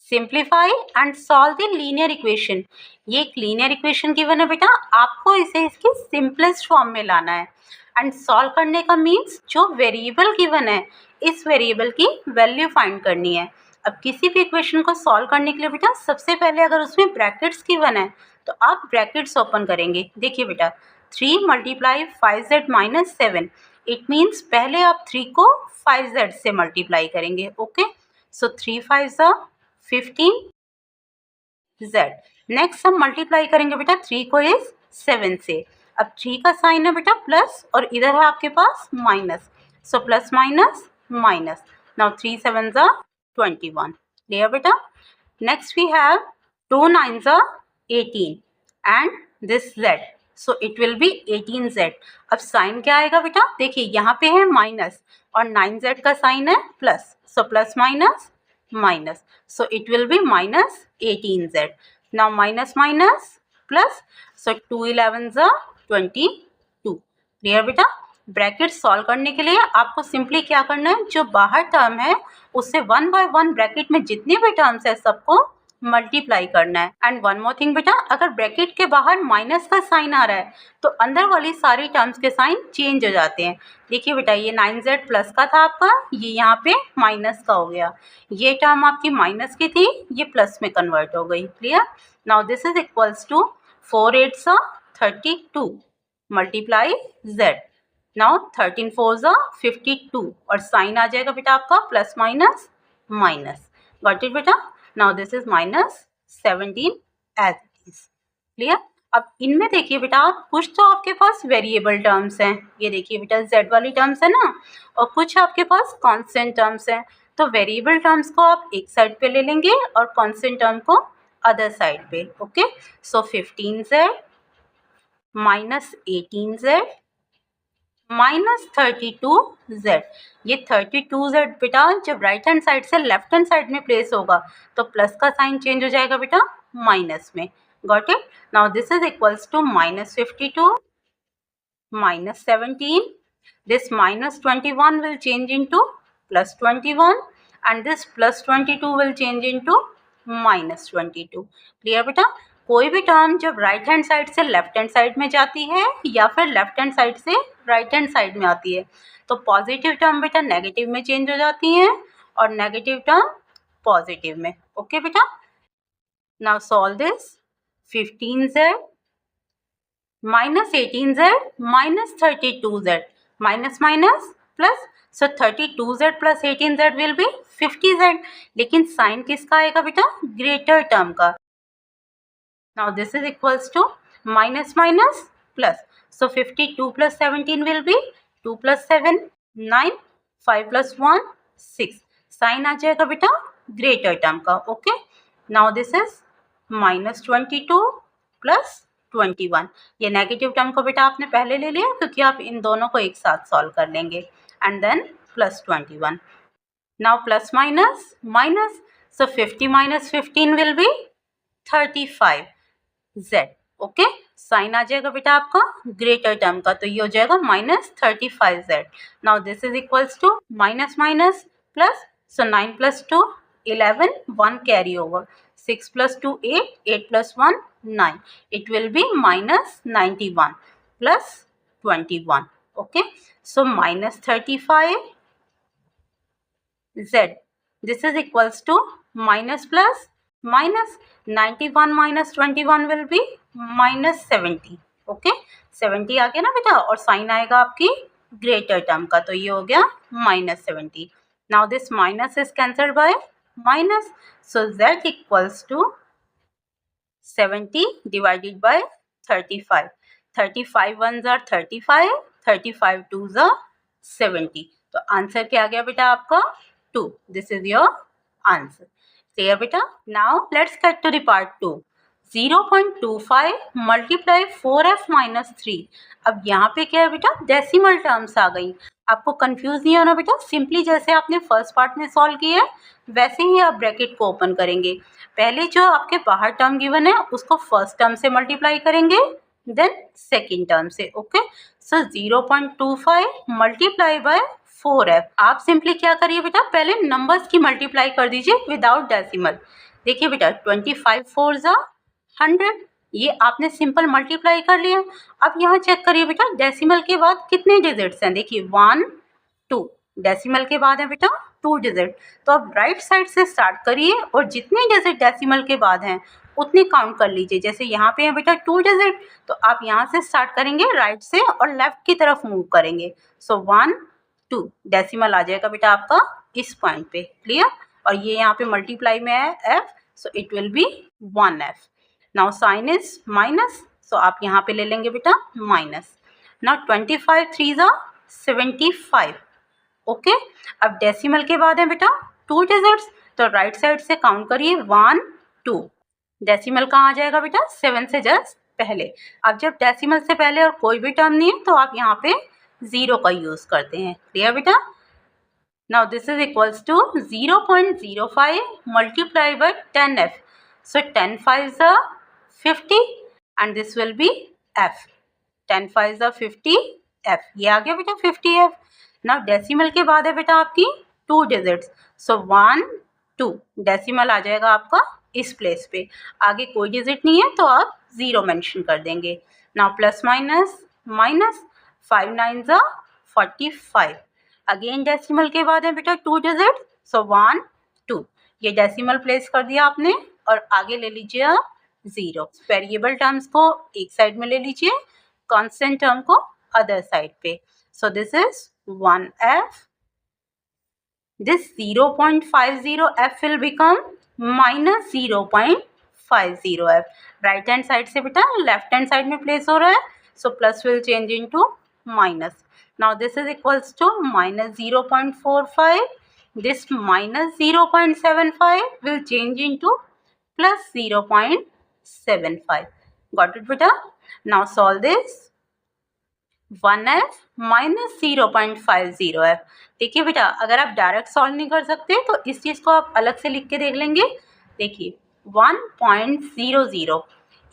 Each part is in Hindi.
Simplify and solve the linear equation. ये एक लीनियर इक्वेशन गिवन है बेटा, आपको इसे इसकी सिंपलेस्ट फॉर्म में लाना है। एंड सॉल्व करने का मीन्स जो वेरिएबल गिवन है इस वेरिएबल की वैल्यू फाइंड करनी है। अब किसी भी इक्वेशन को सॉल्व करने के लिए बेटा सबसे पहले अगर उसमें ब्रैकेट्स गिवन है तो आप ब्रैकेट्स ओपन करेंगे। देखिए बेटा 3 × 5z - 7, इट मीन्स पहले आप 3 को 5z से मल्टीप्लाई करेंगे। ओके, सो 3 × 5 = 15z। नेक्स्ट हम मल्टीप्लाई करेंगे बेटा 3 को इस 7 से। अब 3 का साइन है बेटा प्लस और इधर है आपके पास minus, so plus minus minus. Now 3 × 7 = 21। Clear बेटा? Next we have 2 × 9 = 18 and this z, so it will be 18z। अब साइन क्या आएगा बेटा? देखिए यहाँ पे है माइनस और 9z का साइन है plus, so plus minus minus, so it will be minus 18z. Now minus minus plus, so 2 11s are 22. Clear बेटा? ब्रैकेट सॉल्व करने के लिए आपको सिंपली क्या करना है, जो बाहर टर्म है उससे 1 बाय 1 ब्रैकेट में जितने भी टर्म्स है सबको मल्टीप्लाई करना है। एंड वन मोर थिंग बेटा, अगर ब्रैकेट के बाहर माइनस का साइन आ रहा है तो अंदर वाली सारी टर्म्स के साइन चेंज हो जाते हैं। देखिए बेटा ये 9z प्लस का था आपका, ये यहाँ पे माइनस का हो गया। ये टर्म आपकी माइनस की थी, ये प्लस में कन्वर्ट हो गई। Clear? Now this is equals to 4 8s are 32 multiply z। Now 13 4s are 52 और साइन आ जाएगा बेटा आपका plus minus minus. Got it बेटा? Now this is -17 as it is. Clear? अब इनमें देखिए बेटा कुछ तो आपके पास वेरिएबल टर्म्स हैं, ये देखिए बेटा z वाली टर्म्स है ना, और कुछ आपके पास कांस्टेंट टर्म्स हैं। तो वेरिएबल टर्म्स को आप एक साइड पे ले लेंगे और कांस्टेंट टर्म को अदर साइड पे। ओके, सो 15z - 18z -32z। ये 32z बेटा जब राइट हैंड साइड से लेफ्ट हैंड साइड में प्लेस होगा तो प्लस का साइन चेंज हो जाएगा बेटा माइनस में। Got it? Now this is equals to -52 -17, this -21 will change into +21 and this +22 will change into -22। Clear बेटा? कोई भी टर्म जब राइट हैंड साइड से लेफ्ट हैंड साइड में जाती है या फिर लेफ्ट हैंड साइड से राइट हैंड साइड में आती है तो पॉजिटिव टर्म बेटा नेगेटिव में चेंज हो जाती है और नेगेटिव टर्म पॉजिटिव में। ओके बेटा? Now solve this. 15z -18z -32z minus minus plus, so 32z + 18z will be 50z। लेकिन साइन किसका आएगा बेटा? ग्रेटर टर्म का। Now this is equals to minus minus plus, so 52 + 17 will be 2 + 7 9 5 + 1 6। Sign आ जाएगा बेटा ग्रेटर टर्म का। Okay, now this is -22 + 21। ये नेगेटिव टर्म को बेटा आपने पहले ले लिया क्योंकि आप इन दोनों को एक साथ सॉल्व कर लेंगे। And then +21। Now plus minus minus, so 50 - 15 will be 35z। Okay, sign आ जाएगा बेटा आपका ग्रेटर टर्म का, तो ये हो जाएगा -35z। Now this is equals to minus minus plus, so 9 + 2 11 1 carry over, 6 + 2 8 8 + 1 9, it will be -91 + 21. Okay, so -35z, this is equals to minus plus minus 91 - 21 will be -70. Okay, 70 आ गया ना बेटा, और साइन आएगा आपकी ग्रेटर टर्म का, तो ये हो गया -70. Now this minus is cancelled by minus, so z equals to 70 divided by 35. 35 ones are 35, 35 twos are 70. तो आंसर क्या आ गया बेटा आपका 2. This is your answer. Clear बेटा? Now let's get to the part 2. 0.25 multiply 4f - 3. अब यहाँ पे क्या है बेटा, डेसिमल टर्म्स आ गई. आपको कंफ्यूज नहीं होना बेटा, सिंपली जैसे आपने फर्स्ट पार्ट में सॉल्व किया है वैसे ही आप ब्रैकेट को ओपन करेंगे. पहले जो आपके बाहर टर्म गिवन है उसको फर्स्ट टर्म से मल्टीप्लाई करेंगे, देन सेकेंड टर्म से. Okay, so 0.25 multiply by 4f. आप सिंपली क्या करिए बेटा, पहले नंबर्स की मल्टीप्लाई कर दीजिए विदाउट डेसिमल. देखिए बेटा 25 4 ज़ा 100, ये आपने सिंपल मल्टीप्लाई कर लिया। अब यहाँ चेक करिए बेटा डेसिमल के बाद कितने डिजिट्स हैं। देखिए 1 2, डेसिमल के बाद है बेटा 2 डिजिट। तो अब राइट साइड से स्टार्ट करिए और जितने डिजिट डेसिमल के बाद हैं उतने काउंट कर लीजिए। जैसे यहाँ पे है बेटा 2 डिजिट, तो आप यहाँ से स्टार्ट करेंगे राइट से और लेफ्ट की तरफ मूव करेंगे। सो 1 2 डेसिमल आ जाएगा बेटा आपका इस पॉइंट पे। क्लियर? और ये यहाँ पे मल्टीप्लाई में है f, so it will be 1f। Now sign is minus, so आप यहाँ पे ले लेंगे बेटा माइनस। नाउ 25 3 ज़ा 75। ओके, अब डेसिमल के बाद है बेटा 2 डिजिट्स, तो राइट साइड से काउंट करिए 1 2। डेसिमल कहाँ आ जाएगा बेटा 7 से जस्ट पहले। अब जब डेसिमल से पहले और कोई भी टर्म नहीं है तो आप यहाँ पे 0 का यूज़ करते हैं। क्लियर बेटा? Now this is equals to 0.05 multiplied by 10f. So 10 5s are 50 and this will be f. 10 5s are 50 f. ये आ गया बेटा 50f. Now डेसिमल के बाद है बेटा आपकी 2 डिजिट्स, सो 1 2 डेसिमल आ जाएगा आपका इस प्लेस पे। आगे कोई डिजिट नहीं है तो आप 0 मेंशन कर देंगे। Now plus minus minus 5 9s are 45। Again decimal के बाद है बेटा 2 डिजिट, सो 1 2, ये डेसिमल प्लेस कर दिया आपने और आगे ले लीजिए आप 0। वेरिएबल टर्म्स को एक साइड में ले लीजिए, कांस्टेंट टर्म को अदर साइड पे। So this is 1f, this 0.50f will become minus 0.50f। Right hand side से बेटा लेफ्ट हैंड साइड में प्लेस हो रहा है, so plus will change into minus. Now this is equals to minus 0.45, this minus 0.75 will change into plus 0.75। got it beta? Now solve this 1f minus 0.50f। देखिए बेटा अगर आप डायरेक्ट सॉल्व नहीं कर सकते तो इस चीज़ को आप अलग से लिख के देख लेंगे। देखिए 1.00,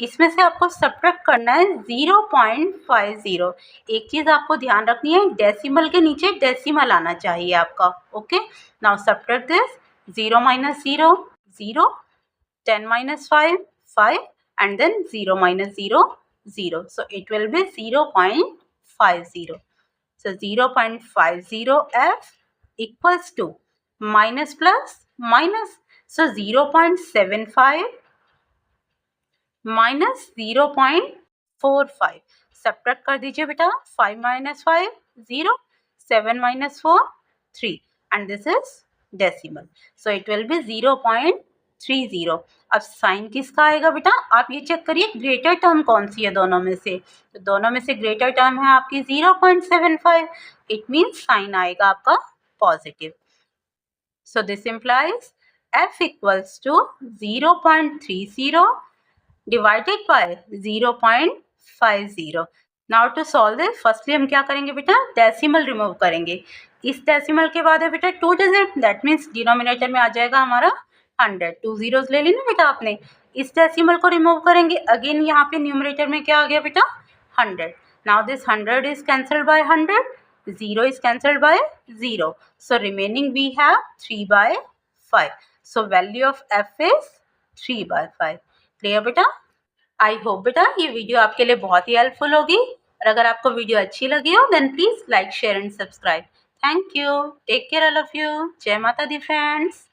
इसमें से आपको सब्ट्रैक्ट करना है 0.50। एक चीज़ आपको ध्यान रखनी है, डेसिमल के नीचे डेसिमल आना चाहिए आपका। Okay, now subtract this 0 minus 0 0, 10 minus 5 5 and then 0 minus 0 0, so it will be 0.50। so 0.50f equals to minus plus minus, so 0.75 minus 0.45। Subtract कर दीजिए बेटा 5 minus 5 0, 7 minus 4 3 and this is decimal, so it will be 0.30। अब साइन किसका आएगा बेटा, आप ये चेक करिए ग्रेटर टर्म कौन सी है दोनों में से। तो दोनों में से ग्रेटर टर्म है आपकी 0.75, इट मीन्स साइन आएगा आपका positive. So this implies f equals to 0.30 divided by 0.50। Now to solve this, firstly हम क्या करेंगे बेटा, डेसिमल रिमूव करेंगे। इस डेसिमल के बाद है बेटा 2 डिजिट, दैट मीन्स डिनोमिनेटर में आ जाएगा हमारा 100। 2 zeros ले ली ना बेटा आपने। इस डेसिमल को रिमूव करेंगे, अगेन यहाँ पे न्यूमरेटर में क्या आ गया बेटा 100। Now this 100 is cancelled bye 100, 0 is cancelled by 0, so remaining we have 3/5, so value of f is 3/5। Clear बेटा? आई होप बेटा ये वीडियो आपके लिए बहुत ही हेल्पफुल होगी, और अगर आपको वीडियो अच्छी लगी हो then please like share and subscribe. Thank you, take care all of you. जय माता दी फ्रेंड्स।